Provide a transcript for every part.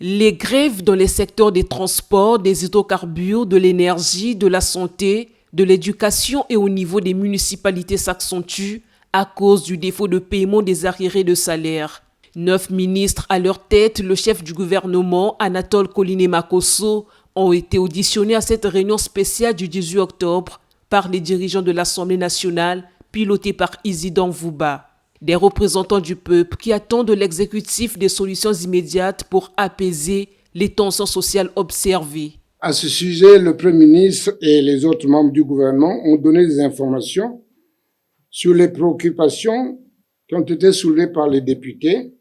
Les grèves dans les secteurs des transports, des hydrocarbures, de l'énergie, de la santé, de l'éducation et au niveau des municipalités s'accentuent à cause du défaut de paiement des arriérés de salaire. 9 ministres à leur tête, le chef du gouvernement, Anatole Koliné-Makosso, ont été auditionnés à cette réunion spéciale du 18 octobre par les dirigeants de l'Assemblée nationale, pilotés par Isidore Vouba. Des représentants du peuple qui attendent de l'exécutif des solutions immédiates pour apaiser les tensions sociales observées. À ce sujet, le Premier ministre et les autres membres du gouvernement ont donné des informations sur les préoccupations qui ont été soulevées par les députés.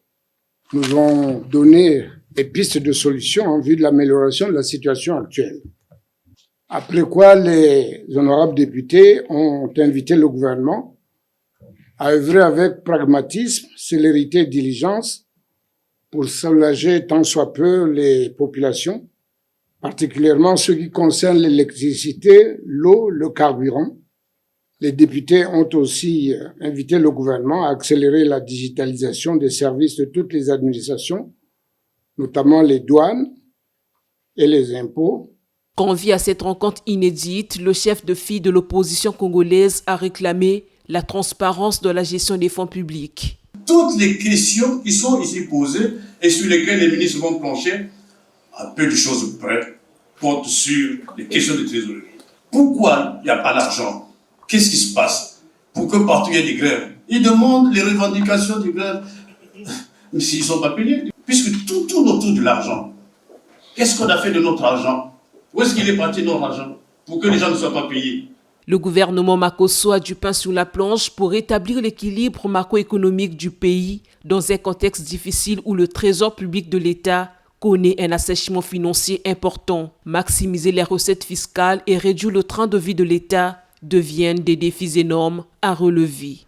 Nous ont donné des pistes de solutions en vue de l'amélioration de la situation actuelle. Après quoi, les honorables députés ont invité le gouvernement à œuvrer avec pragmatisme, célérité et diligence pour soulager tant soit peu les populations, particulièrement ceux qui concernent l'électricité, l'eau, le carburant. Les députés ont aussi invité le gouvernement à accélérer la digitalisation des services de toutes les administrations, notamment les douanes et les impôts. Convié à cette rencontre inédite, le chef de file de l'opposition congolaise a réclamé la transparence de la gestion des fonds publics. Toutes les questions qui sont ici posées et sur lesquelles les ministres vont plancher, à peu de choses près, portent sur les questions de trésorerie. Pourquoi il n'y a pas d'argent? Qu'est-ce qui se passe? Pour que partout il y ait des grèves? Ils demandent les revendications des grèves, mais s'ils ne sont pas payés, puisque tout tourne autour de l'argent. Qu'est-ce qu'on a fait de notre argent? Où est-ce qu'il est parti notre argent? Pour que les gens ne soient pas payés. Le gouvernement Makosso a du pain sur la planche pour rétablir l'équilibre macroéconomique du pays dans un contexte difficile où le trésor public de l'État connaît un assèchement financier important. Maximiser les recettes fiscales et réduire le train de vie de l'État deviennent des défis énormes à relever.